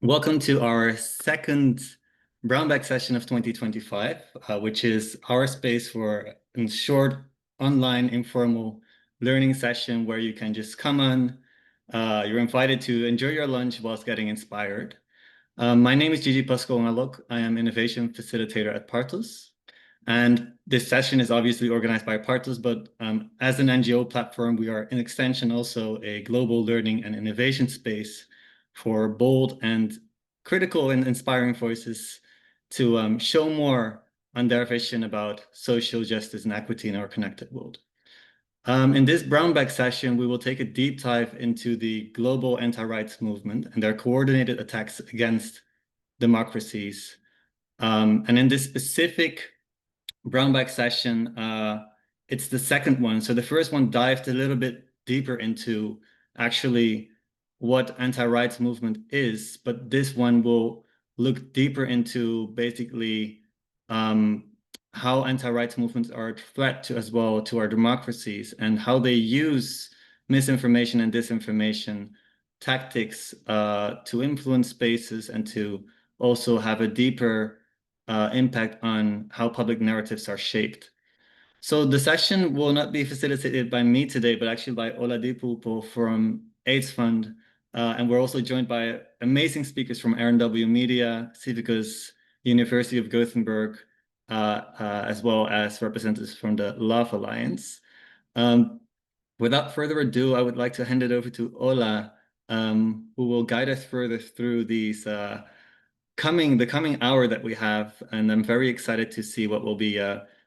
Welcome to our second Brown Bag Session of 2025, which is our space for a short online informal learning session where you can just come on. You're invited to enjoy your lunch whilst getting inspired. My name is Gigi Pascual-Ngalok. I am Innovation Facilitator at Partos. And this session is obviously organized by Partos, but as an NGO platform, we are in extension also a global learning and innovation space for bold and critical and inspiring voices to show more on their vision about social justice and equity in our connected world. In this Brown Bag session, we will take a deep dive into the global anti-rights movement and their coordinated attacks against democracies. And in this specific Brown Bag session, it's the second one. So the first one dived a little bit deeper into actually what anti-rights movement is, but this one will look deeper into basically how anti-rights movements are a threat to as well to our democracies and how they use misinformation and disinformation tactics to influence spaces and to also have a deeper impact on how public narratives are shaped. So the session will not be facilitated by me today, but actually by Oladipo from AIDS Fund. And we're also joined by amazing speakers from RNW Media, CIVICUS, University of Gothenburg, as well as representatives from the Love Alliance. Without further ado, I would like to hand it over to Ola, who will guide us further through these the coming hour that we have. And I'm very excited to see what will be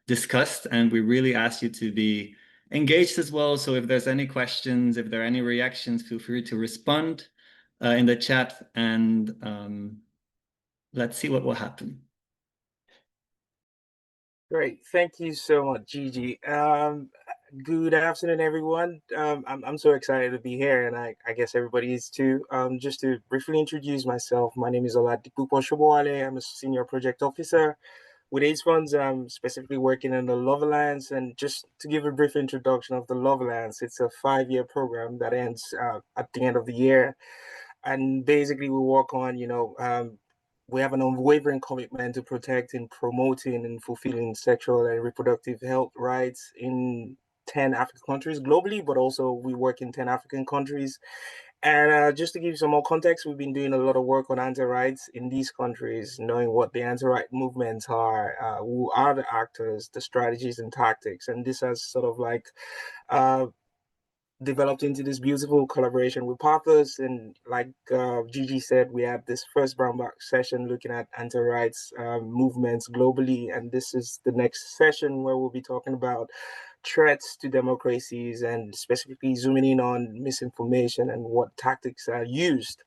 discussed. And we really ask you to be engaged as well. So if there's any questions, if there are any reactions, feel free to respond in the chat, and let's see what will happen. Great. Thank you so much, Gigi. Good afternoon, everyone. I'm so excited to be here, and I guess everybody is too. Just to briefly introduce myself, my name is Oladipo Shoboale. I'm a senior project officer with AIDS Funds. I'm specifically working in the Love Alliance, and just to give a brief introduction of the Love Alliance, it's a 5-year program that ends at the end of the year, and basically we work on, we have an unwavering commitment to protecting, promoting, and fulfilling sexual and reproductive health rights in 10 African countries globally, but also we work in 10 African countries. And just to give you some more context, we've been doing a lot of work on anti-rights in these countries, knowing what the anti-right movements are, who are the actors, the strategies and tactics. And this has sort of like developed into this beautiful collaboration with Partos. And like Gigi said, we have this first Brown Bag session looking at anti-rights movements globally. And this is the next session where we'll be talking about threats to democracies and specifically zooming in on misinformation and what tactics are used.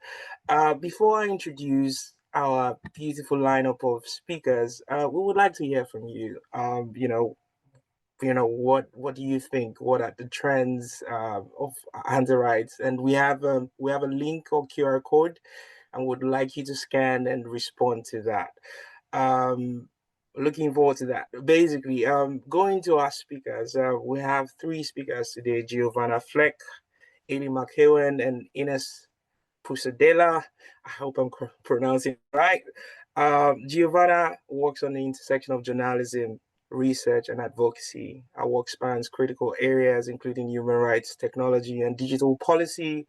Before I introduce our beautiful lineup of speakers, we would like to hear from you. What do you think? What are the trends of anti-rights? And we have a link or QR code, and would like you to scan and respond to that. Looking forward to that. Basically, going to our speakers, we have 3 speakers today: Giovanna Fleck, Ailey McEwen, and Ines Pusadela. I hope I'm pronouncing it right. Giovanna works on the intersection of journalism, research, and advocacy. Our work spans critical areas, including human rights, technology, and digital policy.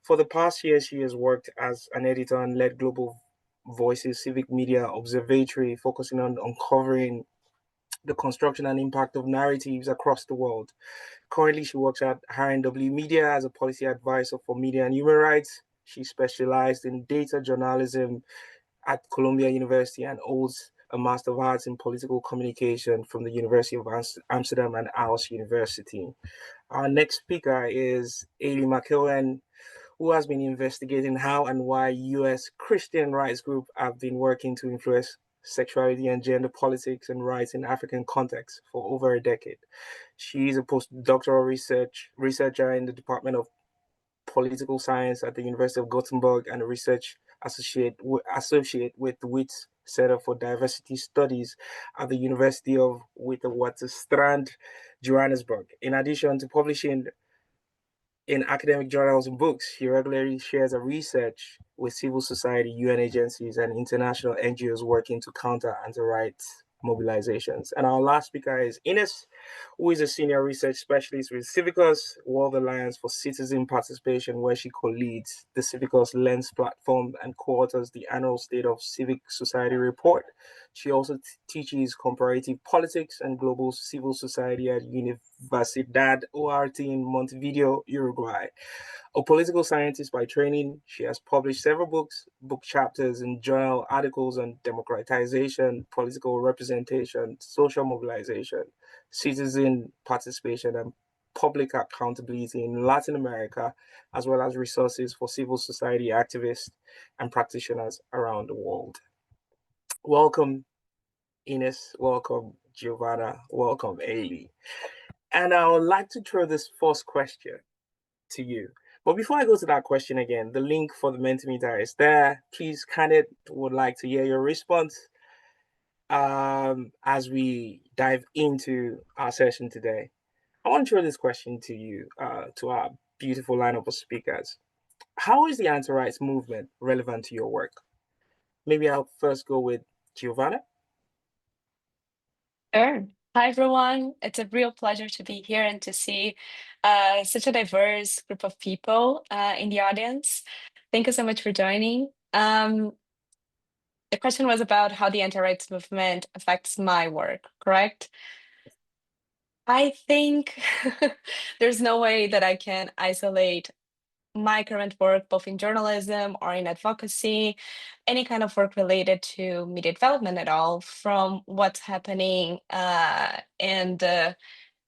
For the past year, she has worked as an editor and led Global Voices Civic Media Observatory, focusing on uncovering the construction and impact of narratives across the world. Currently, she works at RNW Media as a policy advisor for media and human rights. She specialized in data journalism at Columbia University and holds a Master of Arts in Political Communication from the University of Amsterdam and Aarhus University. Our next speaker is Ailey McEwen, who has been investigating how and why U.S. Christian rights groups have been working to influence sexuality and gender politics and rights in African contexts for over a decade. She is a postdoctoral researcher in the Department of Political Science at the University of Gothenburg and a research associate with the WITS Center for Diversity Studies at the University of Witwatersrand, Johannesburg. In addition to publishing in academic journals and books. She regularly shares her research with civil society, UN agencies, and international NGOs working to counter anti-rights mobilizations. And our last speaker is Ines, who is a senior research specialist with CIVICUS, World Alliance for Citizen Participation, where she co-leads the CIVICUS Lens platform and co-authors the annual State of Civic Society report. She also teaches comparative politics and global civil society at Universidad ORT in Montevideo, Uruguay. A political scientist by training, she has published several books, book chapters, and journal articles on democratization, political representation, social mobilization, citizen participation, and public accountability in Latin America, as well as resources for civil society activists and practitioners around the world. Welcome, Ines. Welcome, Giovanna. Welcome, Ailey. And I would like to throw this first question to you. But before I go to that question again, the link for the Mentimeter is there. Please, candidate would like to hear your response as we dive into our session today. I want to throw this question to you, to our beautiful lineup of speakers. How is the anti-rights movement relevant to your work? Maybe I'll first go with Giovanna. Sure. Hi, everyone. It's a real pleasure to be here and to see such a diverse group of people in the audience. Thank you so much for joining. The question was about how the anti-rights movement affects my work, correct? I think there's no way that I can isolate my current work, both in journalism or in advocacy, any kind of work related to media development at all, from what's happening in the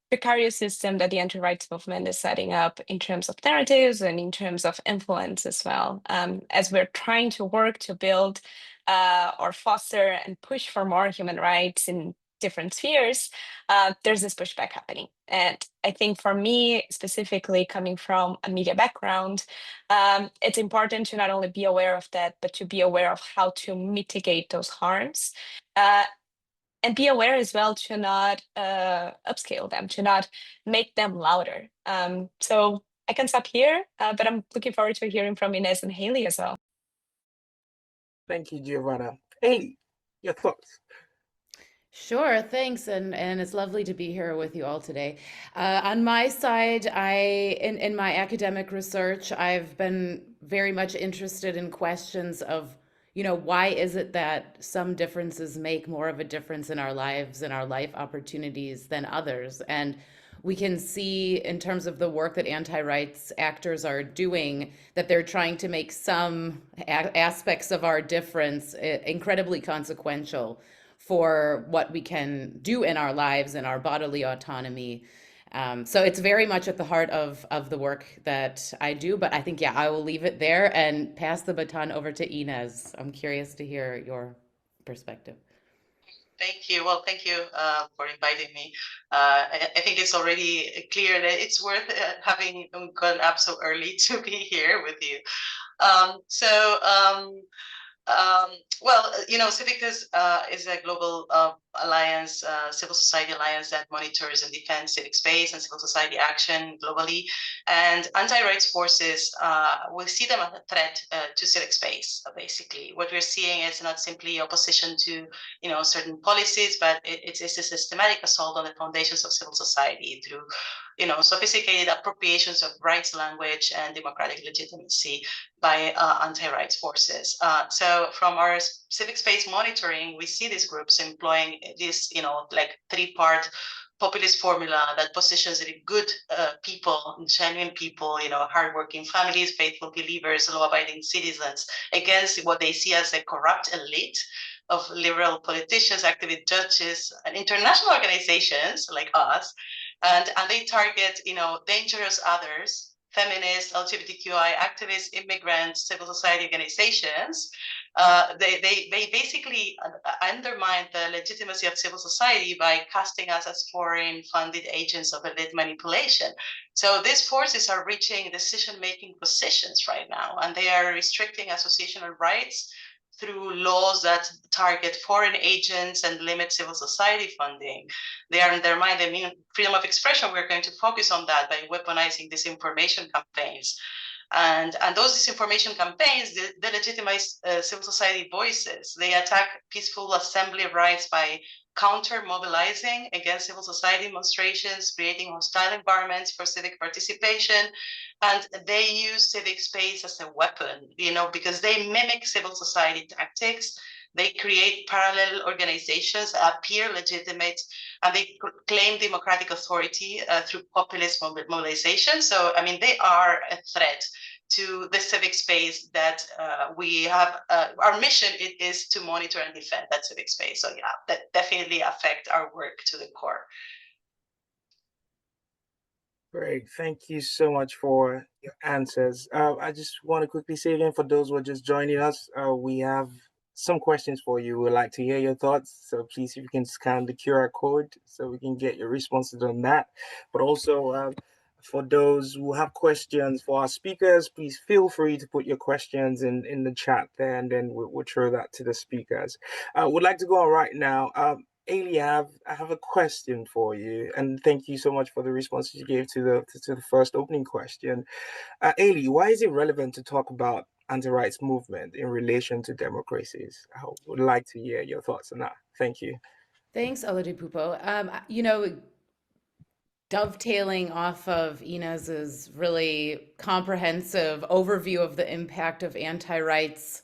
precarious system that the anti-rights movement is setting up in terms of narratives and in terms of influence as well. As we're trying to work to build or foster and push for more human rights in different spheres, there's this pushback happening. And I think for me, specifically coming from a media background, it's important to not only be aware of that, but to be aware of how to mitigate those harms. And be aware as well to not upscale them, to not make them louder. So I can stop here, but I'm looking forward to hearing from Ines and Haley as well. Thank you, Giovanna. Haley, your thoughts? Sure, thanks, and it's lovely to be here with you all today. On my side, in my academic research, I've been very much interested in questions of, why is it that some differences make more of a difference in our lives and our life opportunities than others? And we can see in terms of the work that anti-rights actors are doing that they're trying to make some aspects of our difference incredibly consequential for what we can do in our lives and our bodily autonomy. So it's very much at the heart of the work that I do, but I think, I will leave it there and pass the baton over to Ines. I'm curious to hear your perspective. Thank you. Well, thank you for inviting me. I think it's already clear that it's worth having gone up so early to be here with you. Well, CIVICUS is a global alliance, civil society alliance that monitors and defends civic space and civil society action globally. And anti-rights forces, we see them as a threat to civic space, basically. What we're seeing is not simply opposition to, certain policies, but it's a systematic assault on the foundations of civil society through, sophisticated appropriations of rights language and democratic legitimacy by anti-rights forces. So from our civic space monitoring, we see these groups employing this, like three-part populist formula that positions good people, genuine people, hardworking families, faithful believers, law-abiding citizens against what they see as a corrupt elite of liberal politicians, activist judges, and international organizations like us. And they target, dangerous others, feminists, LGBTQI activists, immigrants, civil society organizations. They basically undermine the legitimacy of civil society by casting us as foreign-funded agents of elite manipulation. So these forces are reaching decision-making positions right now, and they are restricting associational rights, through laws that target foreign agents and limit civil society funding. They undermine the freedom of expression. We're going to focus on that by weaponizing disinformation campaigns. And those disinformation campaigns, they legitimize civil society voices. They attack peaceful assembly rights by counter-mobilizing against civil society demonstrations, creating hostile environments for civic participation. And they use civic space as a weapon, because they mimic civil society tactics. They create parallel organizations, appear legitimate, and they claim democratic authority through populist mobilization. So, I mean, they are a threat to the civic space that we have. Our mission is to monitor and defend that civic space. So yeah, that definitely affect our work to the core. Great. Thank you so much for your answers. I just want to quickly say again, for those who are just joining us, we have some questions for you. We'd like to hear your thoughts. So please, if you can scan the QR code so we can get your responses on that. But also, for those who have questions for our speakers, please feel free to put your questions in the chat there, and then we'll throw that to the speakers. Would like to go on right now. Ailey, I have a question for you, and thank you so much for the responses you gave to the first opening question. Ailey, why is it relevant to talk about anti-rights movement in relation to democracies? I would like to hear your thoughts on that. Thank you. Thanks, Oladipupo. Dovetailing off of Inez's really comprehensive overview of the impact of anti-rights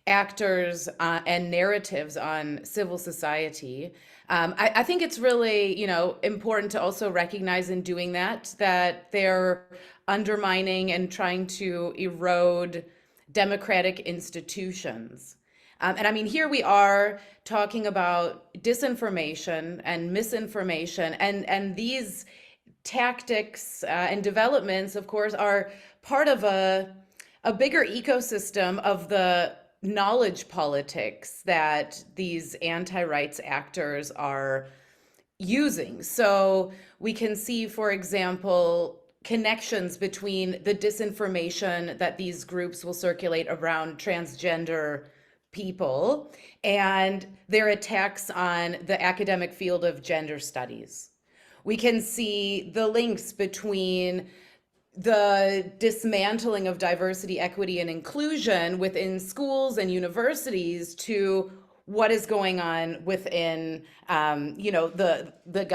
actors and narratives on civil society. I think it's really, important to also recognize in doing that they're undermining and trying to erode democratic institutions. And I mean, here we are talking about disinformation and misinformation, and these tactics and developments, of course, are part of a bigger ecosystem of the knowledge politics that these anti-rights actors are using. So we can see, for example, connections between the disinformation that these groups will circulate around transgender people and their attacks on the academic field of gender studies. We can see the links between the dismantling of diversity, equity, and inclusion within schools and universities to what is going on within, the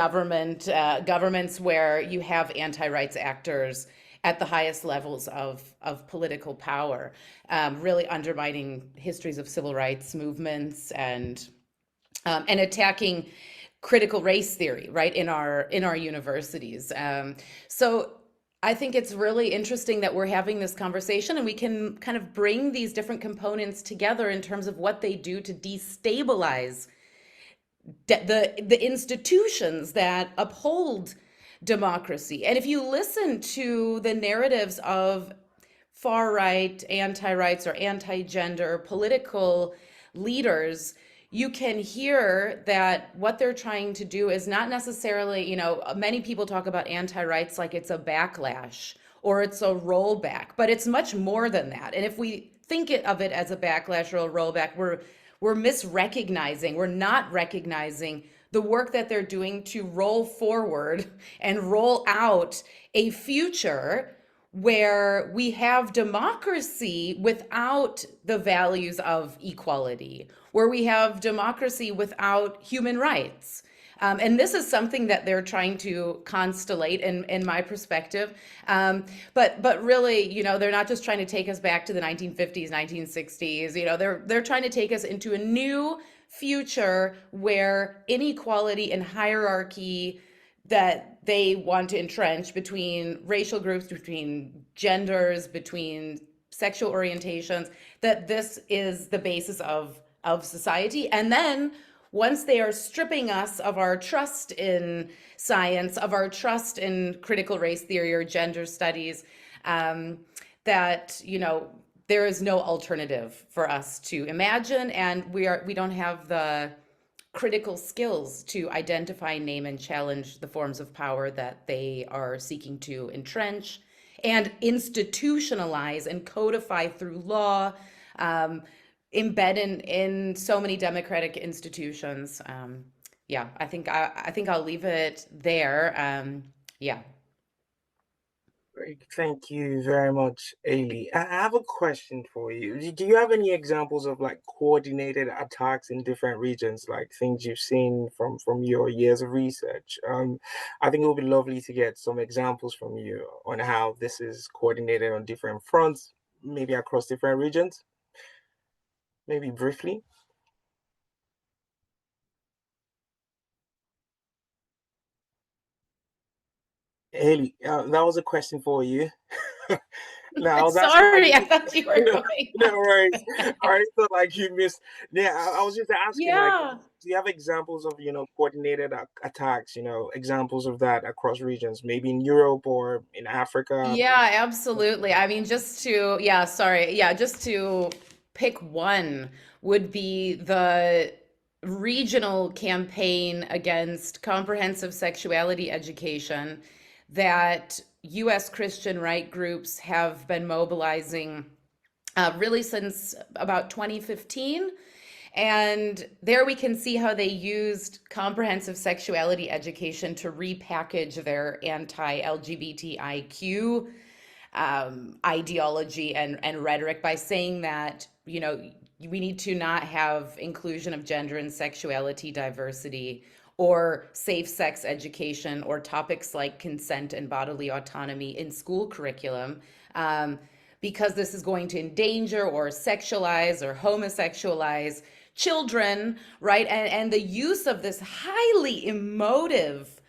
governments where you have anti-rights actors at the highest levels of political power, really undermining histories of civil rights movements and attacking critical race theory, right, in our universities. So I think it's really interesting that we're having this conversation and we can kind of bring these different components together in terms of what they do to destabilize the institutions that uphold democracy. And if you listen to the narratives of far-right, anti-rights or anti-gender political leaders, you can hear that what they're trying to do is not necessarily, many people talk about anti-rights like it's a backlash or it's a rollback, but it's much more than that. And if we think of it as a backlash or a rollback, we're misrecognizing, we're not recognizing the work that they're doing to roll forward and roll out a future where we have democracy without the values of equality, where we have democracy without human rights. And this is something that they're trying to constellate in my perspective. But really, they're not just trying to take us back to the 1950s, 1960s. They're trying to take us into a new future where inequality and hierarchy that they want to entrench between racial groups, between genders, between sexual orientations, that this is the basis of society. And then once they are stripping us of our trust in science, of our trust in critical race theory or gender studies, that, there is no alternative for us to imagine. And we don't have the critical skills to identify, name, and challenge the forms of power that they are seeking to entrench and institutionalize and codify through law, embed in so many democratic institutions. Yeah, I think I'll leave it there. Yeah. Great. Thank you very much, Ailey. I have a question for you. Do you have any examples of like coordinated attacks in different regions, like things you've seen from your years of research? I think it would be lovely to get some examples from you on how this is coordinated on different fronts, maybe across different regions, maybe briefly. Haley, that was a question for you. No, I was asking Sorry, I like, thought you were no, going. no worries. I thought like you missed. Yeah, I was just asking like, Yeah. do you have examples of coordinated attacks? Examples of that across regions, maybe in Europe or in Africa. Yeah, absolutely. I mean, just to, yeah, sorry. Yeah, just to pick one would be the regional campaign against comprehensive sexuality education that US Christian right groups have been mobilizing really since about 2015. And there we can see how they used comprehensive sexuality education to repackage their anti-LGBTIQ ideology and rhetoric by saying that, we need to not have inclusion of gender and sexuality diversity or safe sex education or topics like consent and bodily autonomy in school curriculum. Because this is going to endanger or sexualize or homosexualize children, right? And the use of this highly emotive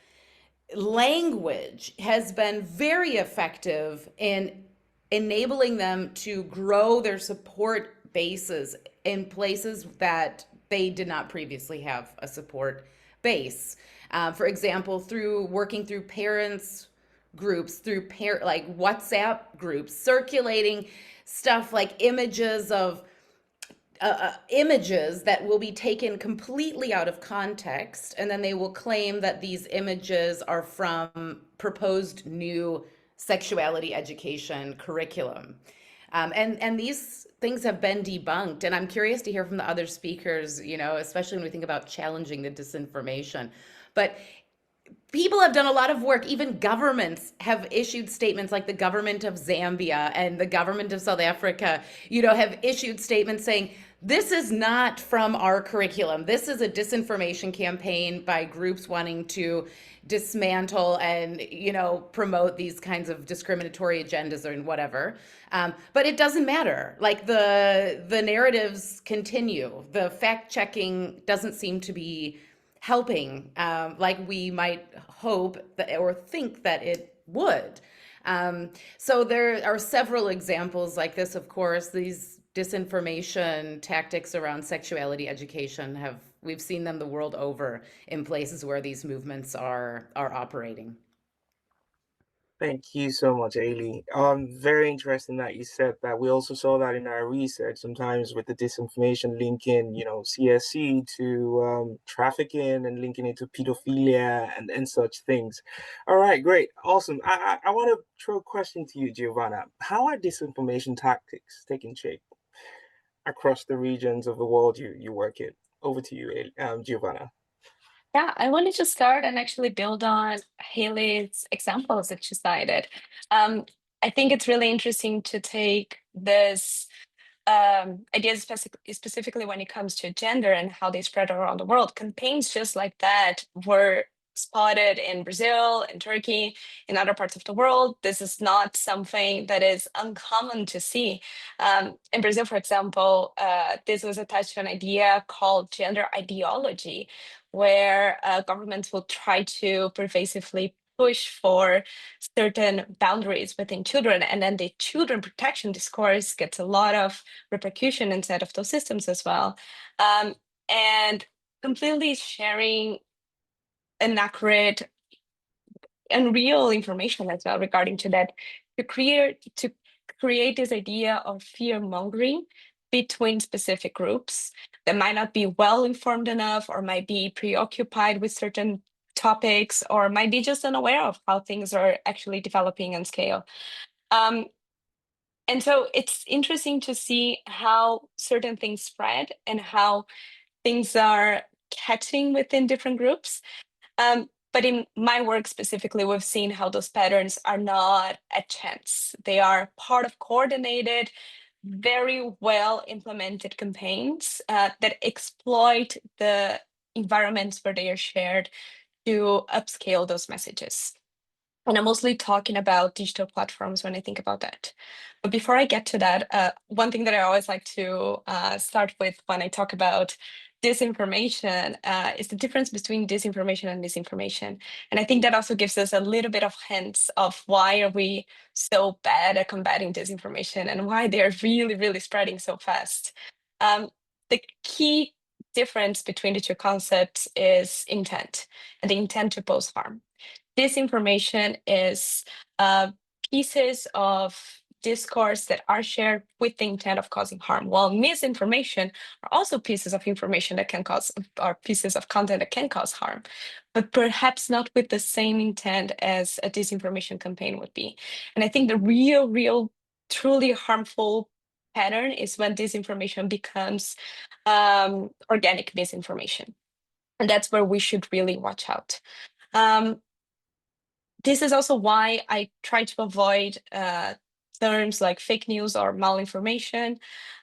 language has been very effective in enabling them to grow their support bases in places that they did not previously have a support base. For example, through working through parents groups, through like WhatsApp groups, circulating stuff like images of images that will be taken completely out of context, and then they will claim that these images are from proposed new sexuality education curriculum. And these things have been debunked. And I'm curious to hear from the other speakers, especially when we think about challenging the disinformation. But people have done a lot of work. Even governments have issued statements, like the government of Zambia and the government of South Africa, have issued statements saying, this is not from our curriculum. This is a disinformation campaign by groups wanting to dismantle and, promote these kinds of discriminatory agendas or whatever. But it doesn't matter. Like the narratives continue. The fact checking doesn't seem to be helping like we might hope that, or think that it would. So there are several examples like this, of course. These disinformation tactics around sexuality education we've seen them the world over in places where these movements are operating. Thank you so much, Ailey. Very interesting that you said that. We also saw that in our research, sometimes with the disinformation linking, CSC to trafficking and linking it to pedophilia and such things. All right, great, awesome. I want to throw a question to you, Giovanna. How are disinformation tactics taking shape across the regions of the world you work in? Over to you, Giovanna. Yeah, I wanted to start and actually build on Haley's examples that she cited. I think it's really interesting to take this ideas specifically when it comes to gender and how they spread around the world. Campaigns just like that were spotted in Brazil, in Turkey, in other parts of the world. This is not something that is uncommon to see. In Brazil, for example, this was attached to an idea called gender ideology, where governments will try to pervasively push for certain boundaries within children, and then the children protection discourse gets a lot of repercussion inside of those systems as well. And completely sharing inaccurate and real information as well regarding to that, to create this idea of fear mongering between specific groups that might not be well informed enough, or might be preoccupied with certain topics, or might be just unaware of how things are actually developing on scale. And so it's interesting to see how certain things spread and how things are catching within different groups. But in my work specifically, we've seen how those patterns are not a chance. They are part of coordinated, very well implemented campaigns that exploit the environments where they are shared to upscale those messages. And I'm mostly talking about digital platforms when I think about that. But before I get to that, one thing that I always like to start with when I talk about disinformation is the difference between disinformation and misinformation. And I think that also gives us a little bit of hints of why are we so bad at combating disinformation and why they're really, really spreading so fast. The key difference between the two concepts is intent and the intent to pose harm. Disinformation is pieces of discourse that are shared with the intent of causing harm, while misinformation are also pieces of information that can cause, or pieces of content that can cause harm, but perhaps not with the same intent as a disinformation campaign would be. And I think the real, truly harmful pattern is when disinformation becomes organic misinformation. And that's where we should really watch out. This is also why I try to avoid terms like fake news or malinformation.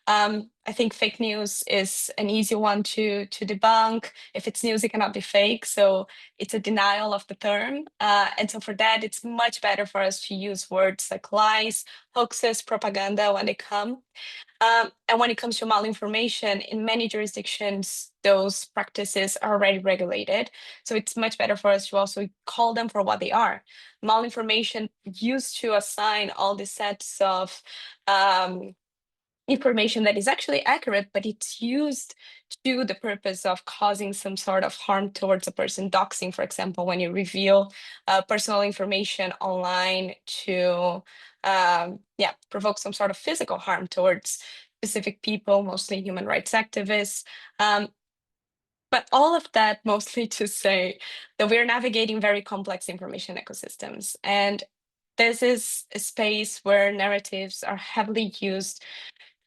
I think fake news is an easy one to debunk. If it's news, it cannot be fake. So it's a denial of the term. And so for that, it's much better for us to use words like lies, hoaxes, propaganda when they come. And when it comes to malinformation, in many jurisdictions, those practices are already regulated. So it's much better for us to also call them for what they are. Malinformation used to assign all the sets of information that is actually accurate, but it's used to the purpose of causing some sort of harm towards a person. Doxing, for example, when you reveal personal information online to provoke some sort of physical harm towards specific people, mostly human rights activists. But all of that mostly to say that we're navigating very complex information ecosystems. And this is a space where narratives are heavily used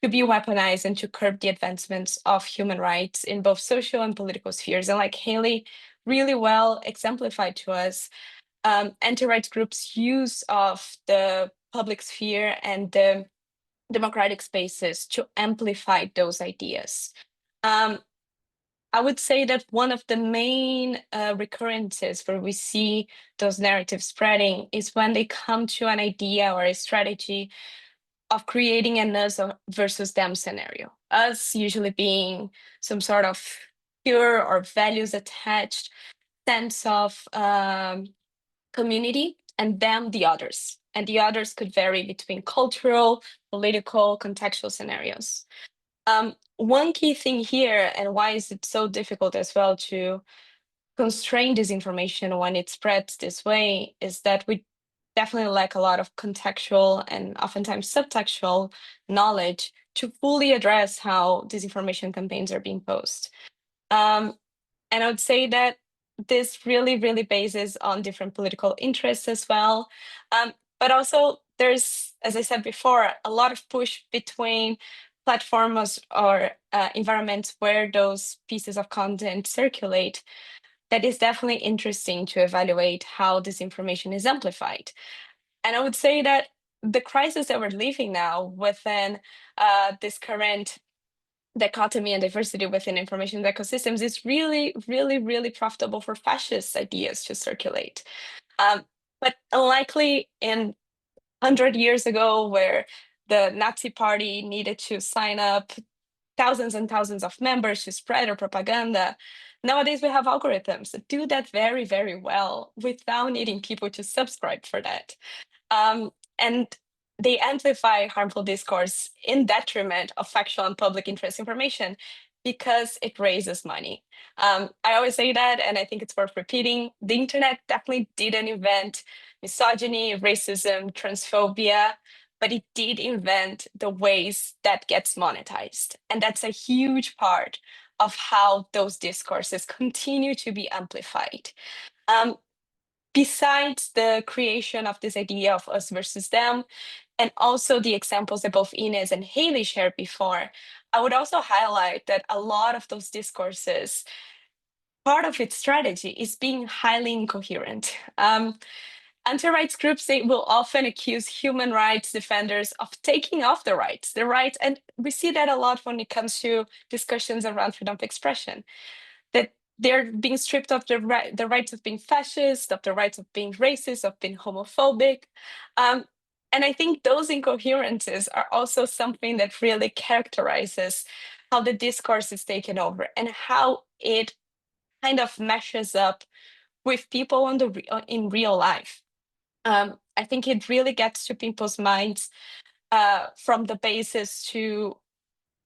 to be weaponized and to curb the advancements of human rights in both social and political spheres. And like Haley really well exemplified to us, anti-rights groups' use of the public sphere and the democratic spaces to amplify those ideas. I would say that one of the main recurrences where we see those narratives spreading is when they come to an idea or a strategy of creating an us versus them scenario. Us usually being some sort of pure or values attached sense of community, and them the others. And the others could vary between cultural, political, contextual scenarios. One key thing here, and why is it so difficult as well to constrain disinformation when it spreads this way, is that we definitely lack a lot of contextual and oftentimes subtextual knowledge to fully address how disinformation campaigns are being posed. And I would say that this really, really bases on different political interests as well. But also there's, as I said before, a lot of push between platforms or environments where those pieces of content circulate. That is definitely interesting to evaluate how this information is amplified. And I would say that the crisis that we're living now within this current dichotomy and diversity within information ecosystems is really, really, really profitable for fascist ideas to circulate. But unlikely in 100 years ago, where the Nazi party needed to sign up thousands and thousands of members to spread their propaganda, nowadays we have algorithms that do that very, very well without needing people to subscribe for that. And they amplify harmful discourse in detriment of factual and public interest information because it raises money. I always say that, and I think it's worth repeating. The internet definitely didn't invent misogyny, racism, transphobia, but it did invent the ways that gets monetized. And that's a huge part of how those discourses continue to be amplified. Besides the creation of this idea of us versus them, and also the examples that both Ines and Haley shared before, I would also highlight that a lot of those discourses, part of its strategy is being highly incoherent. Anti-rights groups, they will often accuse human rights defenders of taking off the rights, and we see that a lot when it comes to discussions around freedom of expression, that they're being stripped of the rights of being fascist, of the rights of being racist, of being homophobic. And I think those incoherences are also something that really characterizes how the discourse is taken over and how it kind of meshes up with people in real life. I think it really gets to people's minds from the basis to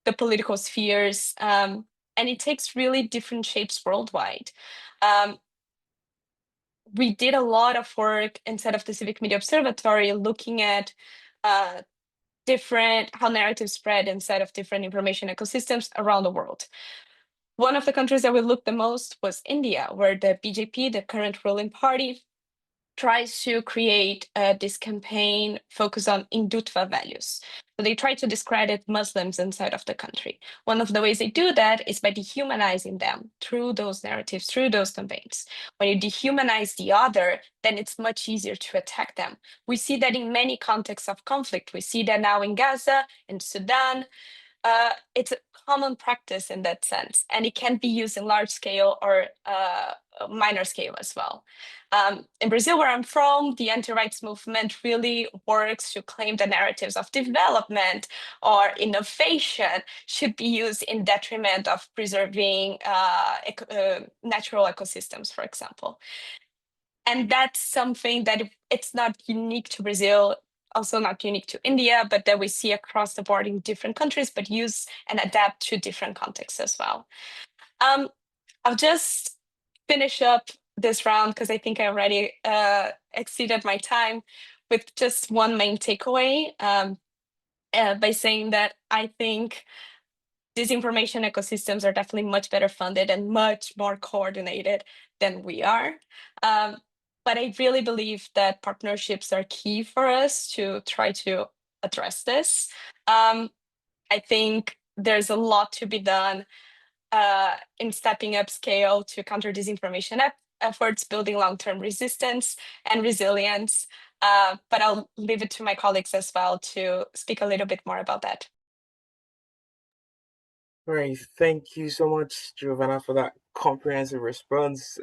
the political spheres, and it takes really different shapes worldwide. We did a lot of work inside of the Civic Media Observatory looking at how narratives spread inside of different information ecosystems around the world. One of the countries that we looked the most was India, where the BJP, the current ruling party, tries to create this campaign focused on Hindutva values. So they try to discredit Muslims inside of the country. One of the ways they do that is by dehumanizing them through those narratives, through those campaigns. When you dehumanize the other, then it's much easier to attack them. We see that in many contexts of conflict. We see that now in Gaza, in Sudan. It's a common practice in that sense, and it can be used in large scale or minor scale as well. In Brazil, where I'm from, the anti-rights movement really works to claim the narratives of development or innovation should be used in detriment of preserving natural ecosystems, for example. And that's something that it's not unique to Brazil, also not unique to India, but that we see across the board in different countries, but use and adapt to different contexts as well. I'll just finish up this round because I think I already exceeded my time with just one main takeaway by saying that I think disinformation ecosystems are definitely much better funded and much more coordinated than we are. But I really believe that partnerships are key for us to try to address this. I think there's a lot to be done in stepping up scale to counter disinformation efforts, building long-term resistance and resilience. But I'll leave it to my colleagues as well to speak a little bit more about that. Great. Thank you so much, Giovanna, for that comprehensive response.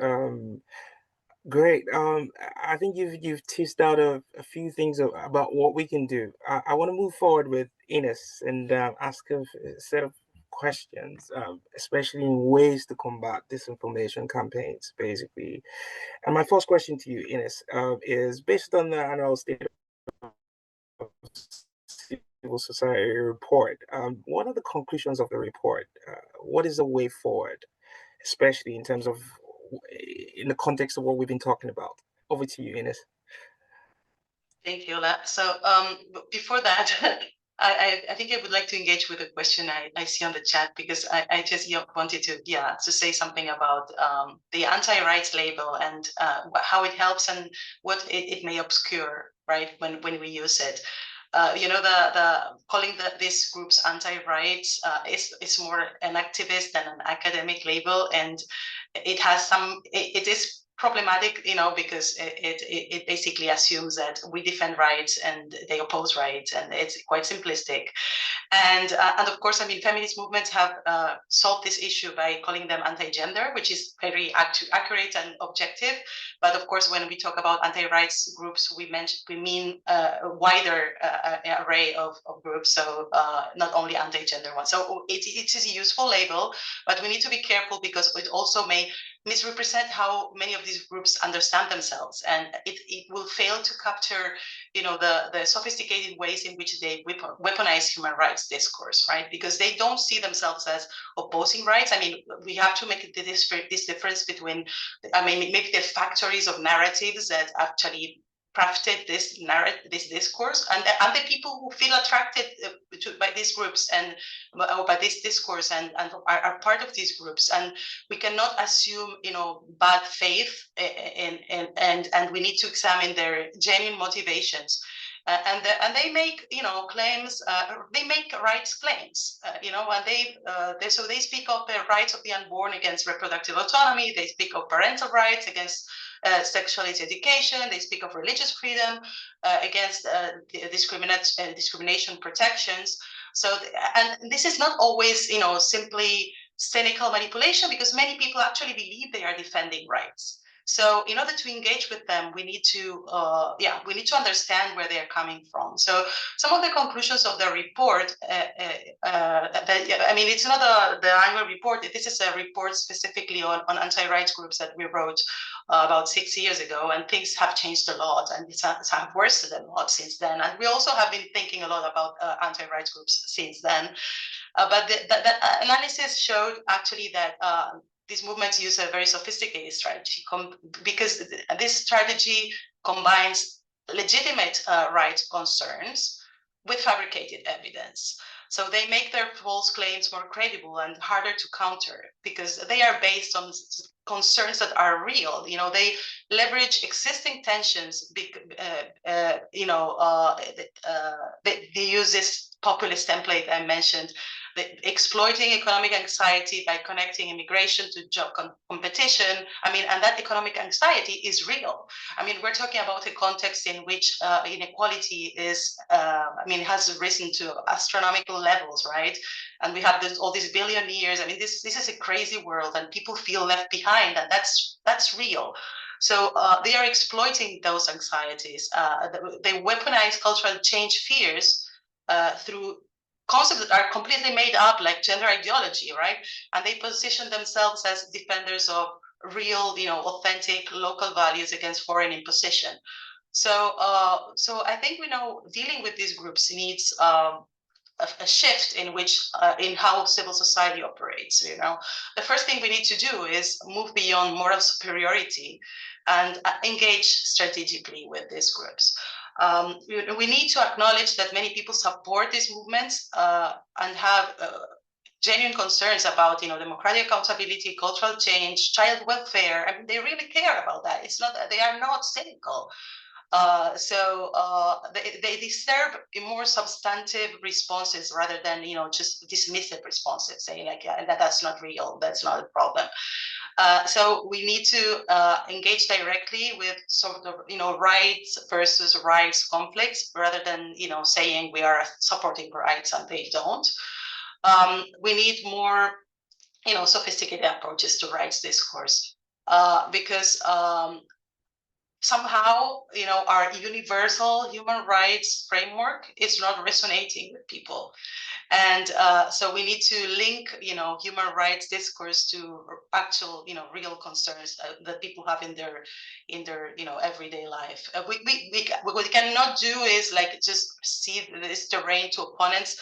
Great. I think you've teased out a few things about what we can do. I want to move forward with Ines and ask a set of questions, especially in ways to combat disinformation campaigns, basically. And my first question to you, Ines, is based on the annual State of Civil Society report. What are the conclusions of the report? What is the way forward, especially in terms of in the context of what we've been talking about? Over to you, Ines. Thank you, Ola. So before that, I think I would like to engage with a question I see on the chat, because I just wanted to say something about the anti-rights label and how it helps and what it may obscure, right, when we use it. The calling these groups anti-rights is more an activist than an academic label, and it is problematic, because it basically assumes that we defend rights and they oppose rights, and it's quite simplistic. And of course, feminist movements have solved this issue by calling them anti-gender, which is very accurate and objective. But of course, when we talk about anti-rights groups, we mean a wider array of groups, so not only anti-gender ones. So it is a useful label, but we need to be careful because it also may misrepresent how many of these groups understand themselves, and it will fail to capture the sophisticated ways in which they weaponize human rights discourse, right? Because they don't see themselves as opposing rights. We have to make this difference between maybe the factories of narratives that actually crafted this discourse, and the people who feel attracted by these groups or by this discourse and are part of these groups. And we cannot assume bad faith, and we need to examine their genuine motivations. And they make claims. They make rights claims. And so they speak of the rights of the unborn against reproductive autonomy. They speak of parental rights against sexuality education. They speak of religious freedom against discrimination protections. So, and this is not always, simply cynical manipulation, because many people actually believe they are defending rights. So in order to engage with them, we need to understand where they're coming from. So some of the conclusions of the report, it's not the annual report. This is a report specifically on anti-rights groups that we wrote about 6 years ago, and things have changed a lot, and it's have worsened a lot since then. And we also have been thinking a lot about anti-rights groups since then. But the analysis showed actually that these movements use a very sophisticated strategy because this strategy combines legitimate rights concerns with fabricated evidence. So they make their false claims more credible and harder to counter because they are based on concerns that are real. They leverage existing tensions. They use this populist template I mentioned, exploiting economic anxiety by connecting immigration to job competition. And that economic anxiety is real. We're talking about a context in which inequality has risen to astronomical levels, right? And we have all these billionaires. This is a crazy world, and people feel left behind, and that's real. So they are exploiting those anxieties. They weaponize cultural change fears through concepts that are completely made up, like gender ideology, right? And they position themselves as defenders of real, authentic local values against foreign imposition. So I think dealing with these groups needs a shift in how civil society operates. The first thing we need to do is move beyond moral superiority and engage strategically with these groups. We need to acknowledge that many people support these movements and have genuine concerns about democratic accountability, cultural change, child welfare. They really care about that. It's not that they are not cynical. They deserve more substantive responses rather than just dismissive responses, saying like, yeah, that's not real, that's not a problem. So we need to engage directly with sort of rights versus rights conflicts rather than saying we are supporting rights and they don't. We need more sophisticated approaches to rights discourse because somehow our universal human rights framework is not resonating with people. And so we need to link human rights discourse to actual real concerns that people have in their everyday life. What we cannot do is like just cede this terrain to opponents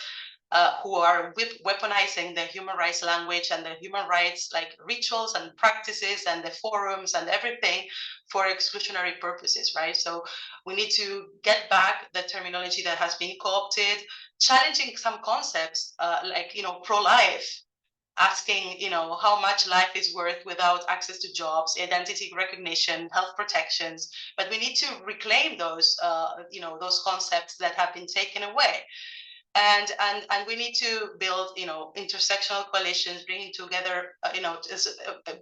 who are weaponizing the human rights language and the human rights like rituals and practices and the forums and everything for exclusionary purposes, right? So we need to get back the terminology that has been co-opted, challenging some concepts like pro-life, asking how much life is worth without access to jobs, identity recognition, health protections. But we need to reclaim those those concepts that have been taken away. And we need to build intersectional coalitions, bringing together a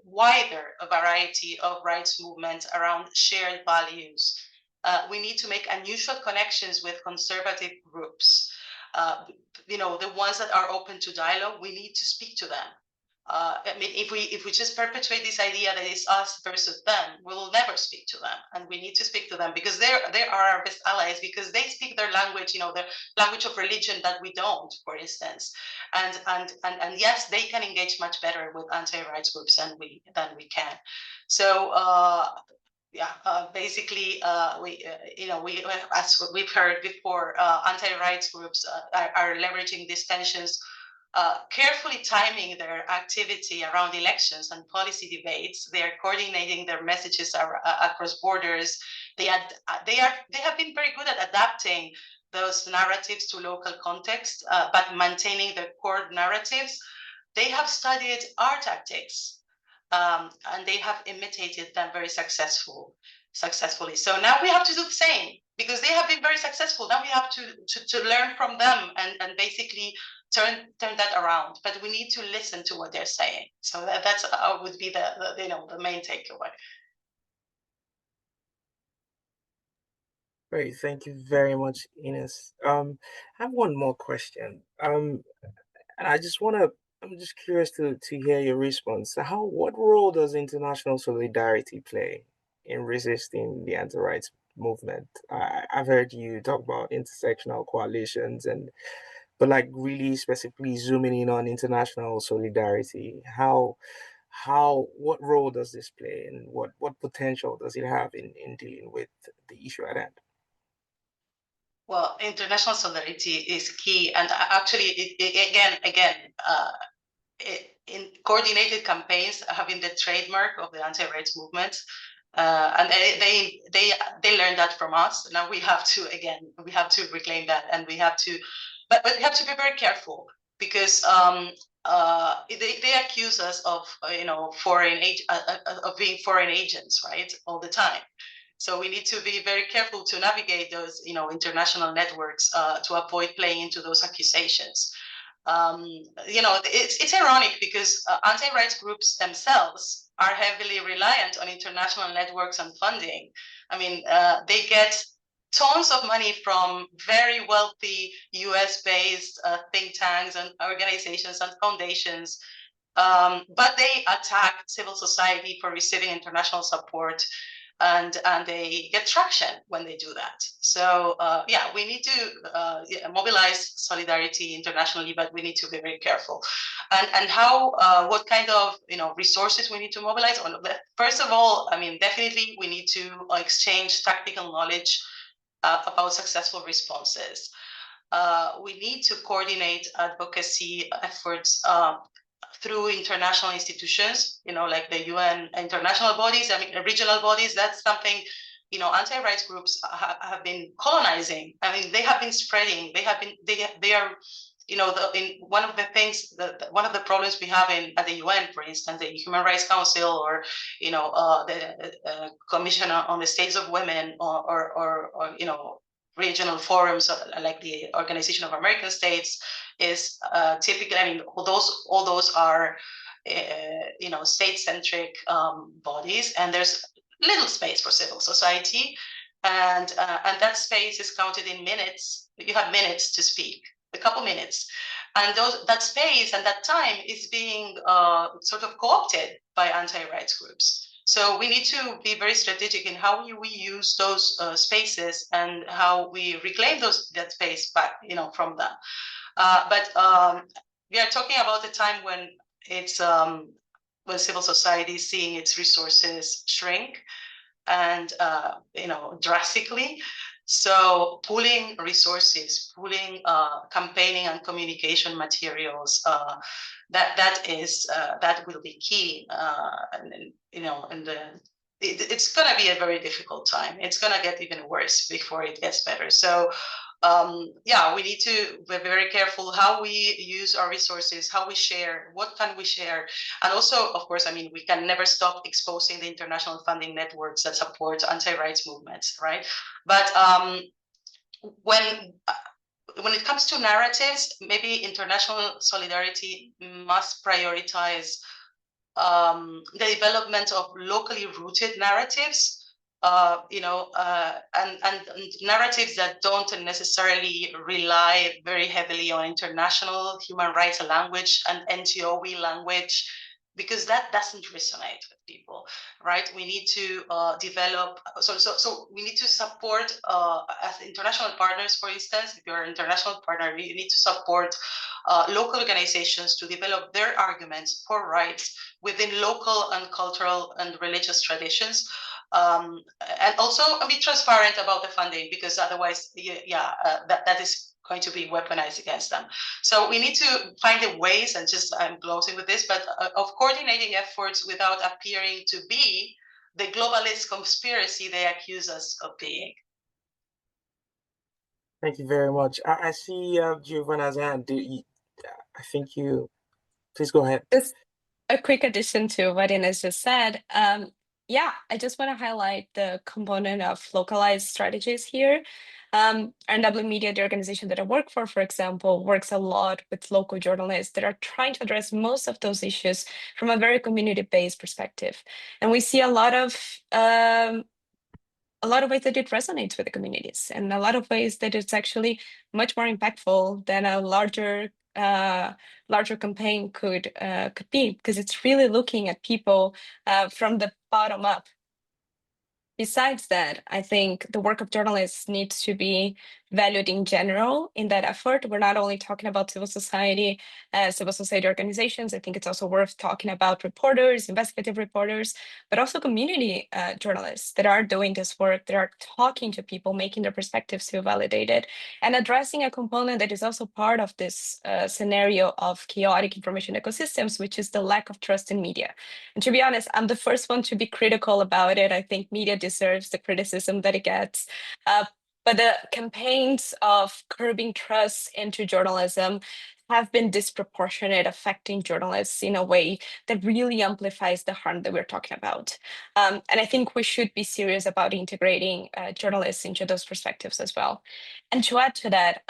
wider variety of rights movements around shared values. We need to make unusual connections with conservative groups. The ones that are open to dialogue, we need to speak to them. If we just perpetuate this idea that it's us versus them, we will never speak to them, and we need to speak to them because they are our best allies, because they speak their language, the language of religion that we don't, for instance, and yes, they can engage much better with anti-rights groups than we can. So basically, as we've heard before, anti-rights groups are leveraging these tensions, carefully timing their activity around elections and policy debates. They are coordinating their messages across borders. They have been very good at adapting those narratives to local context, but maintaining the core narratives. They have studied our tactics, and they have imitated them very successfully. So now we have to do the same. because they have been very successful. Now we have to learn from them and basically turn that around. But we need to listen to what they're saying. So that's would be the main takeaway. Great, thank you very much, Ines. I have one more question. And I'm just curious to hear your response. What role does international solidarity play in resisting the anti-rights movement? I've heard you talk about intersectional coalitions but like really specifically zooming in on international solidarity. What role does this play, and what potential does it have in dealing with the issue at hand? Well, international solidarity is key, and actually, in coordinated campaigns have been the trademark of the anti-rights movement, and they learned that from us. Now we have to reclaim that, and we have to, but we have to be very careful, because they accuse us of of being foreign agents, right, all the time. So we need to be very careful to navigate those, international networks to avoid playing into those accusations. It's ironic, because anti-rights groups themselves are heavily reliant on international networks and funding. I mean, they get tons of money from very wealthy US-based think tanks and organizations and foundations, but they attack civil society for receiving international support, and they get traction when they do that. So we need to mobilize solidarity internationally, but we need to be very careful. And what kind of resources we need to mobilize? First of all, I mean, definitely we need to exchange tactical knowledge about successful responses. We need to coordinate advocacy efforts through international institutions, like the UN international bodies, I mean, regional bodies. That's something, anti-rights groups have been colonizing. I mean, they have been spreading. They are, one of the things one of the problems we have at the UN, for instance, the Human Rights Council, or the Commission on the Status of Women, or regional forums like the Organization of American States, is typically, I mean, all those are state-centric bodies, and there's little space for civil society, and that space is counted in minutes. You have minutes to speak, a couple minutes, and that space and that time is being sort of co-opted by anti-rights groups. So we need to be very strategic in how we use those spaces, and how we reclaim that space back, from them. But we are talking about a time when it's when civil society is seeing its resources shrink, and drastically. So pooling resources, pooling campaigning and communication materials, that will be key. It's going to be a very difficult time. It's going to get even worse before it gets better. So we need to be very careful how we use our resources, how we share, what can we share. And also, of course, I mean, we can never stop exposing the international funding networks that support anti-rights movements, right? But when it comes to narratives, maybe international solidarity must prioritize the development of locally rooted narratives, and narratives that don't necessarily rely very heavily on international human rights language and NGO language, because that doesn't resonate with people, right? We need to develop, so we need to support, as international partners, for instance, if you're an international partner, you need to support local organizations to develop their arguments for rights within local and cultural and religious traditions. And also be transparent about the funding, because otherwise, that is going to be weaponized against them. So we need to find the ways, and I'm closing with this, but of coordinating efforts without appearing to be the globalist conspiracy they accuse us of being. Thank you very much. I see Giovanna's hand. I think you, please go ahead. Just a quick addition to what Ines just said. Yeah, I just want to highlight the component of localized strategies here. RNW Media, the organization that I work for example, works a lot with local journalists that are trying to address most of those issues from a very community-based perspective. And we see a lot of ways that it resonates with the communities, and a lot of ways that it's actually much more impactful than a larger campaign could be, because it's really looking at people from the bottom up. Besides that, I think the work of journalists needs to be valued in general in that effort. We're not only talking about civil society organizations. I think it's also worth talking about reporters, investigative reporters, but also community journalists that are doing this work, that are talking to people, making their perspectives feel validated, and addressing a component that is also part of this scenario of chaotic information ecosystems, which is the lack of trust in media. And to be honest, I'm the first one to be critical about it. I think media deserves the criticism that it gets. But the campaigns of curbing trust into journalism have been disproportionate, affecting journalists in a way that really amplifies the harm that we're talking about. And I think we should be serious about integrating journalists into those perspectives as well. And to add to that,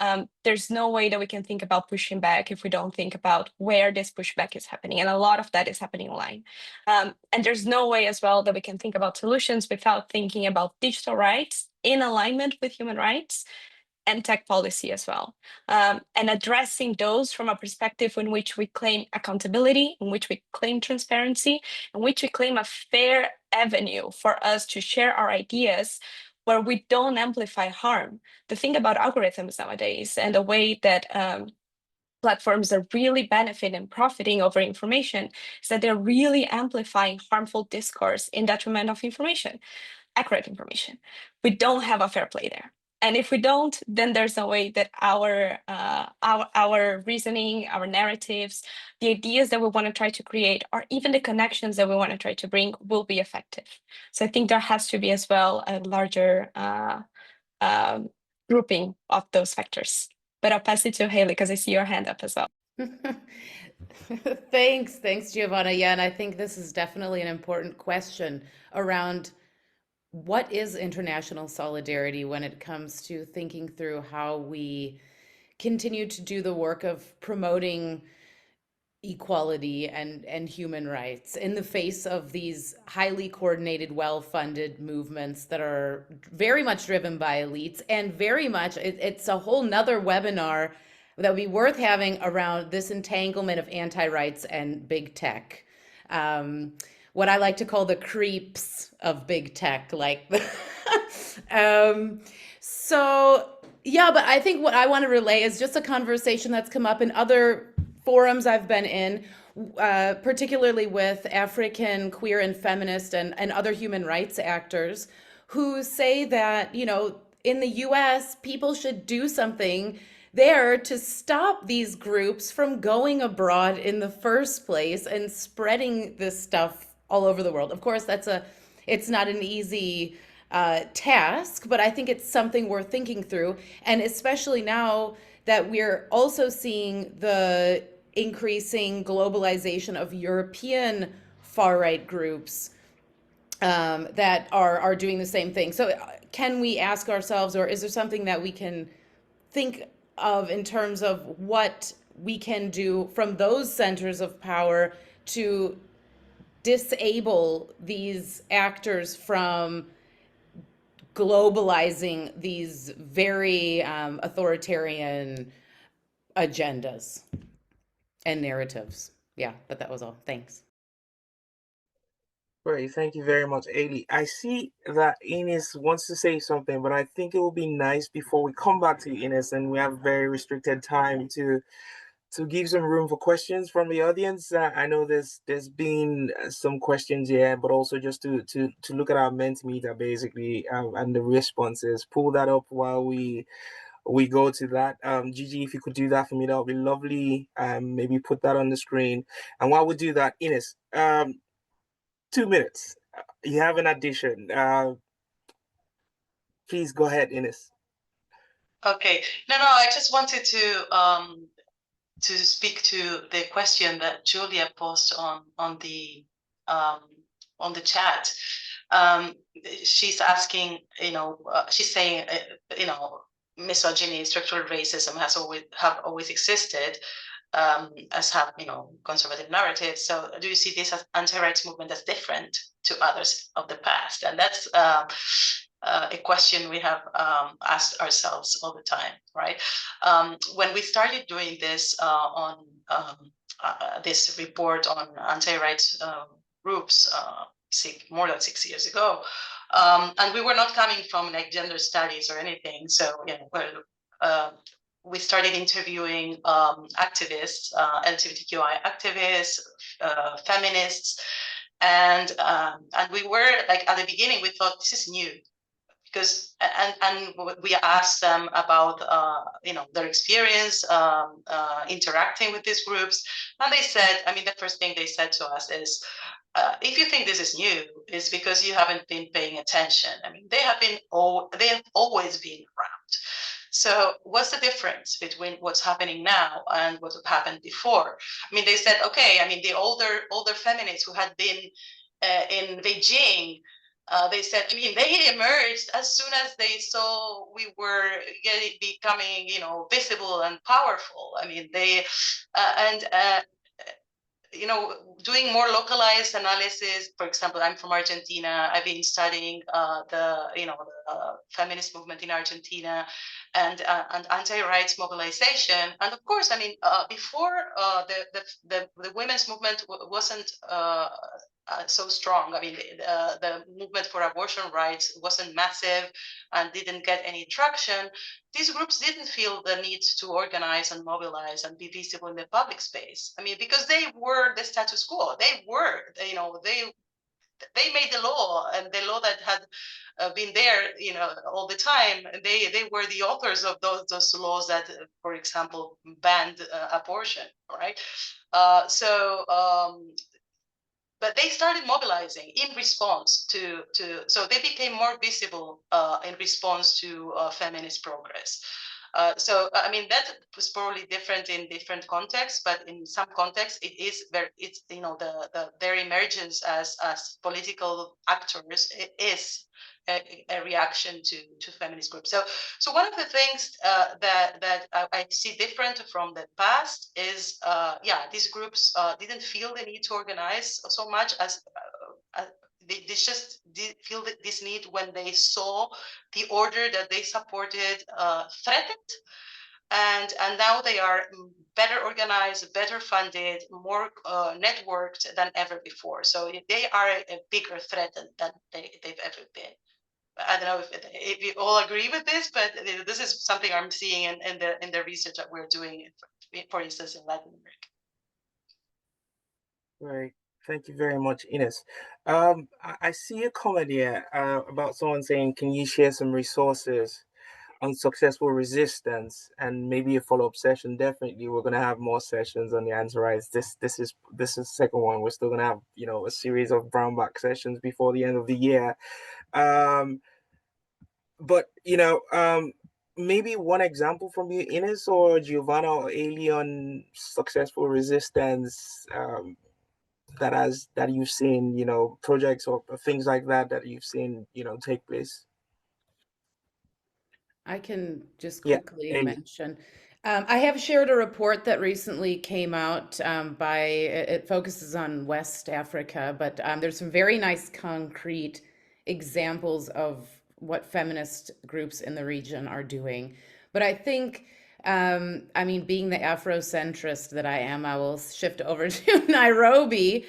there's no way that we can think about pushing back if we don't think about where this pushback is happening. And a lot of that is happening online. And there's no way as well that we can think about solutions without thinking about digital rights in alignment with human rights and tech policy as well. And addressing those from a perspective in which we claim accountability, in which we claim transparency, in which we claim a fair avenue for us to share our ideas where we don't amplify harm. The thing about algorithms nowadays and the way that platforms are really benefiting and profiting over information is that they're really amplifying harmful discourse in detriment of information, accurate information. We don't have a fair play there. And if we don't, then there's no way that our reasoning, our narratives, the ideas that we want to try to create, or even the connections that we want to try to bring will be effective. So I think there has to be as well a larger grouping of those factors. But I'll pass it to Haley because I see your hand up as well. Thanks, Giovanna. Yeah, and I think this is definitely an important question around what is international solidarity when it comes to thinking through how we continue to do the work of promoting equality and human rights in the face of these highly coordinated, well-funded movements that are very much driven by elites, and very much it's a whole nother webinar that would be worth having around this entanglement of anti-rights and big tech. What I like to call the creeps of big tech, like so yeah, but I think what I want to relay is just a conversation that's come up in other forums I've been in, particularly with African, queer, and feminist and other human rights actors who say that, you know, in the US, people should do something there to stop these groups from going abroad in the first place and spreading this stuff all over the world. Of course, it's not an easy task, but I think it's something worth thinking through. And especially now that we're also seeing the increasing globalization of European far-right groups that are doing the same thing. So can we ask ourselves, or is there something that we can think of in terms of what we can do from those centers of power to disable these actors from globalizing these very authoritarian agendas and narratives? Yeah, but that was all. Thanks. Great, thank you very much, Ailey. I see that Ines wants to say something, but I think it will be nice before we come back to Ines, and we have very restricted time to give some room for questions from the audience. I know there's been some questions here, but also just to look at our Mentimeter basically, and the responses. Pull that up while we go to that. Gigi, if you could do that for me, that would be lovely. Maybe put that on the screen. And while we do that, Ines, 2 minutes. You have an addition. Please go ahead, Ines. Okay. No, I just wanted to speak to the question that Julia posed on the on the chat. She's asking, she's saying, misogyny, structural racism have always existed, as have conservative narratives. So do you see this as anti-rights movement as different to others of the past? And that's a question we have asked ourselves all the time, right? When we started doing this on this report on anti-rights groups more than 6 years ago, and we were not coming from like gender studies or anything, so we started interviewing activists, LGBTQI activists, feminists, and we were like, at the beginning we thought this is new, because and we asked them about their experience interacting with these groups, and they said, the first thing they said to us is, if you think this is new, it's because you haven't been paying attention. They have always been around. So what's the difference between what's happening now and what happened before? They said, okay, the older feminists who had been in Beijing, they said, they emerged as soon as they saw we were becoming, visible and powerful. Doing more localized analysis. For example, I'm from Argentina. I've been studying the feminist movement in Argentina and anti-rights mobilization. And of course, before the women's movement wasn't so strong. The movement for abortion rights wasn't massive and didn't get any traction. These groups didn't feel the need to organize and mobilize and be visible in the public space. Because they were the status quo. They made the law, and the law that had been there, all the time. They were the authors of those laws that, for example, banned abortion, right? But they started mobilizing in response to so they became more visible in response to feminist progress. That was probably different in different contexts, but in some contexts their emergence as political actors is a reaction to feminist groups. So one of the things that I see different from the past is these groups didn't feel the need to organize so much as they just did feel this need when they saw the order that they supported threatened, and now they are better organized, better funded, more networked than ever before. So they are a bigger threat than they've ever been. I don't know if you all agree with this, but this is something I'm seeing in the research that we're doing, for instance, in Latin America. Right. Thank you very much, Ines. I see a comment here about someone saying, can you share some resources on successful resistance, and maybe a follow-up session? Definitely, we're going to have more sessions on the anti-rights. This is the second one. We're still going to have a series of brown bag sessions before the end of the year. But maybe one example from you, Ines or Giovanna or Ailey, on successful resistance that you've seen, projects or things like that you've seen take place. I can just Yeah, quickly Ailey. mention. I have shared a report that recently came out it focuses on West Africa, but there's some very nice concrete examples of what feminist groups in the region are doing. But I think, being the Afrocentrist that I am, I will shift over to Nairobi,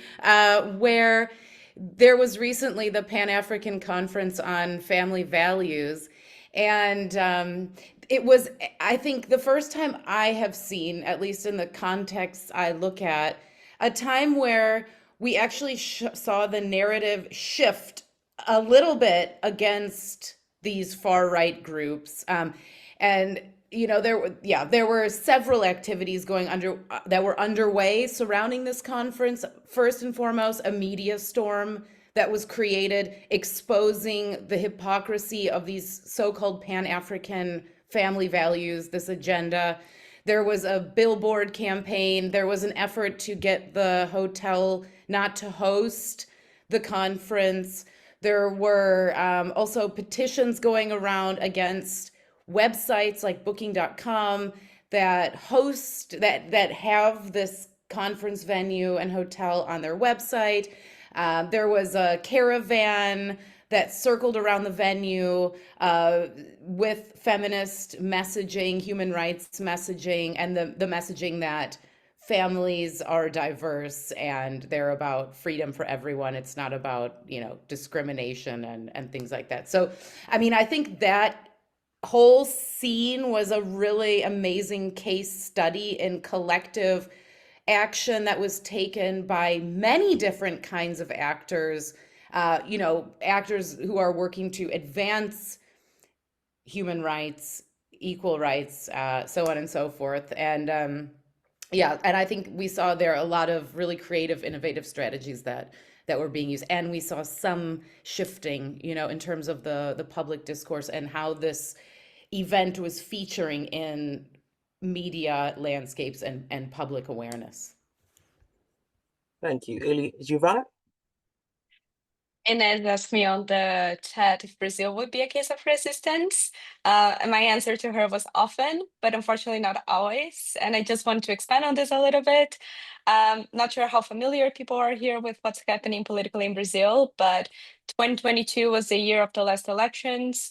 where there was recently the Pan-African Conference on Family Values. And it was, I think, the first time I have seen, at least in the context I look at, a time where we actually saw the narrative shift a little bit against these far-right groups. And there were several activities that were underway surrounding this conference. First and foremost, a media storm that was created exposing the hypocrisy of these so-called Pan-African family values, this agenda. There was a billboard campaign. There was an effort to get the hotel not to host the conference. There were also petitions going around against websites like booking.com that have this conference venue and hotel on their website. There was a caravan that circled around the venue with feminist messaging, human rights messaging, and the messaging that families are diverse and they're about freedom for everyone. It's not about, discrimination and things like that. So, I mean, I think that whole scene was a really amazing case study in collective action that was taken by many different kinds of actors, actors who are working to advance human rights, equal rights, so on and so forth. And and I think we saw there a lot of really creative, innovative strategies that were being used, and we saw some shifting, in terms of the public discourse and how this event was featuring in media landscapes and public awareness. Thank you. Giovanna? Inez asked me on the chat if Brazil would be a case of resistance. And my answer to her was often, but unfortunately not always. And I just want to expand on this a little bit. Not sure how familiar people are here with what's happening politically in Brazil, but 2022 was the year of the last elections.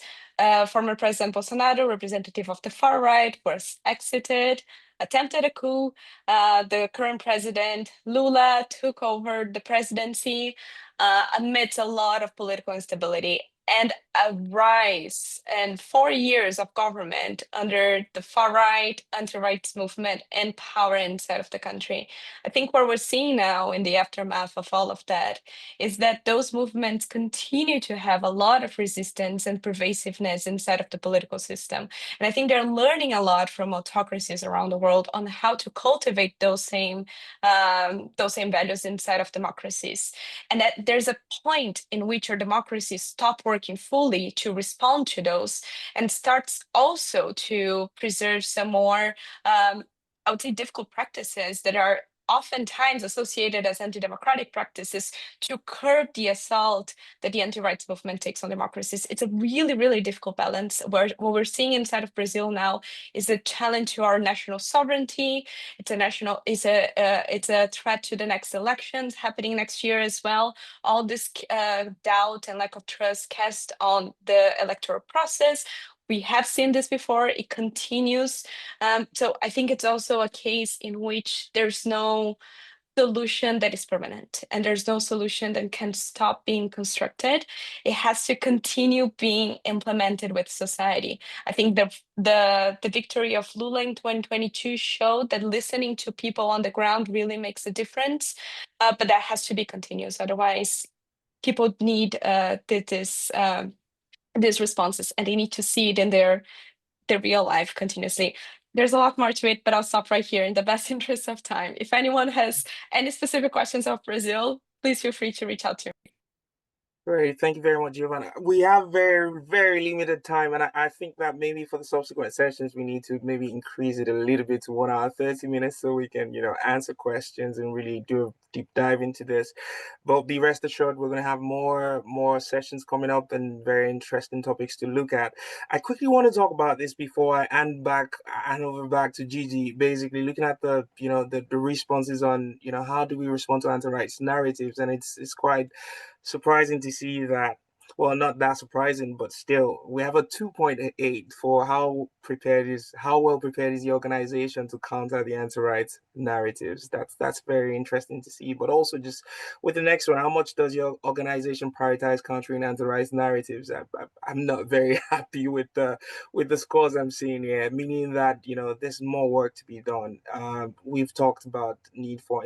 Former President Bolsonaro, representative of the far right, was exited, attempted a coup. The current president, Lula, took over the presidency amidst a lot of political instability and a rise and 4 years of government under the far right, anti-rights movement and power inside of the country. I think what we're seeing now in the aftermath of all of that is that those movements continue to have a lot of resistance and pervasiveness inside of the political system. And I think they're learning a lot from autocracies around the world on how to cultivate those same values inside of democracies. And that there's a point in which our democracies stop working fully to respond to those and starts also to preserve some more, I would say, difficult practices that are oftentimes associated as anti-democratic practices to curb the assault that the anti-rights movement takes on democracies. It's a really, really difficult balance. What we're seeing inside of Brazil now is a challenge to our national sovereignty. It's a threat to the next elections happening next year as well. All this doubt and lack of trust cast on the electoral process. We have seen this before, it continues. So I think it's also a case in which there's no solution that is permanent and there's no solution that can stop being constructed. It has to continue being implemented with society. I think the victory of Lula in 2022 showed that listening to people on the ground really makes a difference, but that has to be continuous. Otherwise, people need these responses and they need to see it in their real life continuously. There's a lot more to it, but I'll stop right here in the best interest of time. If anyone has any specific questions of Brazil, please feel free to reach out to me. Great. Thank you very much, Giovanna. We have very, very limited time, and I think that maybe for the subsequent sessions, we need to maybe increase it a little bit to 1 hour, 30 minutes so we can, answer questions and really do a deep dive into this. But be rest assured, we're going to have more sessions coming up and very interesting topics to look at. I quickly want to talk about this before I hand over back to Gigi, basically looking at the responses on, how do we respond to anti-rights narratives? And it's quite surprising to see that, well, not that surprising, but still, we have a 2.8 for how well prepared is the organization to counter the anti-rights narratives. That's very interesting to see. But also, just with the next one, how much does your organization prioritize countering anti-rights narratives? I'm not very happy with the scores I'm seeing here, meaning that there's more work to be done. We've talked about the need for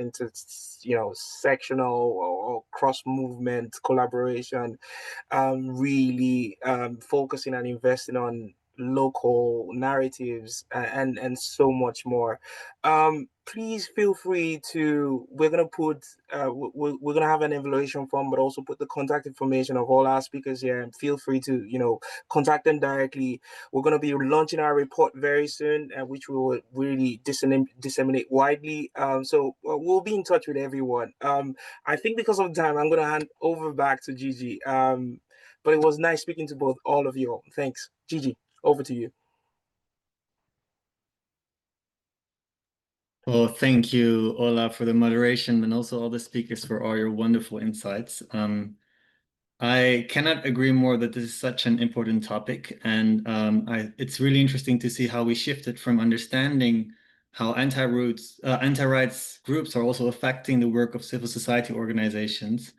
sectional or cross movement collaboration, really focusing and investing on local narratives, and so much more. Please feel free to, we're going to put, we're going to have an evaluation form, but also put the contact information of all our speakers here, and feel free to, contact them directly. We're going to be launching our report very soon, which we will really disseminate widely. So we'll be in touch with everyone. I think because of time, I'm going to hand over back to Gigi. But it was nice speaking to all of you all. Thanks. Gigi, over to you. Well, thank you, Ola, for the moderation, and also all the speakers for all your wonderful insights. I cannot agree more that this is such an important topic, and it's really interesting to see how we shifted from understanding how anti-rights groups are also affecting the work of civil society organizations,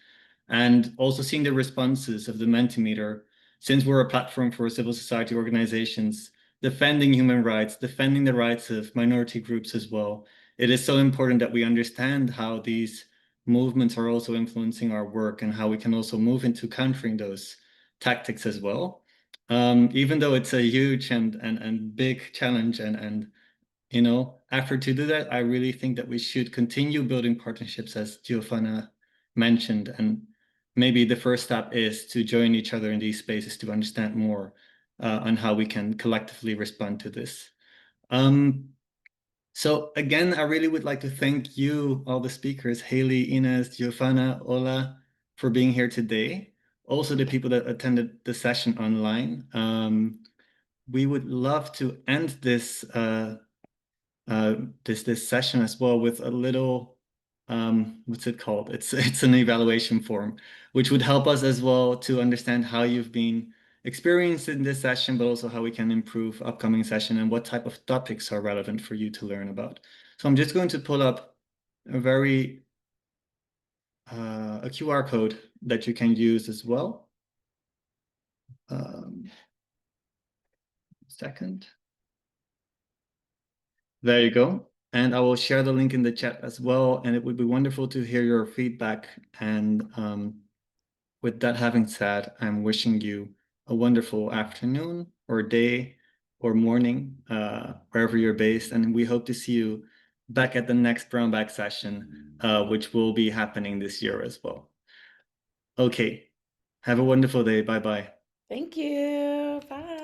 and also seeing the responses of the Mentimeter, since we're a platform for civil society organizations defending human rights, defending the rights of minority groups as well. It is so important that we understand how these movements are also influencing our work and how we can also move into countering those tactics as well. Even though it's a huge and big challenge and effort to do that, I really think that we should continue building partnerships, as Giovanna mentioned, and maybe the first step is to join each other in these spaces to understand more on how we can collectively respond to this. So again, I really would like to thank you, all the speakers, Haley, Ines, Giovanna, Ola, for being here today. Also the people that attended the session online. We would love to end this this session as well with a little, what's it called? It's an evaluation form, which would help us as well to understand how you've been experienced in this session, but also how we can improve upcoming session and what type of topics are relevant for you to learn about. So I'm just going to pull up a QR code that you can use as well. Second. There you go. And I will share the link in the chat as well. And it would be wonderful to hear your feedback. And with that having said, I'm wishing you a wonderful afternoon or day or morning, wherever you're based. And we hope to see you back at the next Brown Bag session, which will be happening this year as well. Okay. Have a wonderful day. Bye-bye. Thank you. Bye.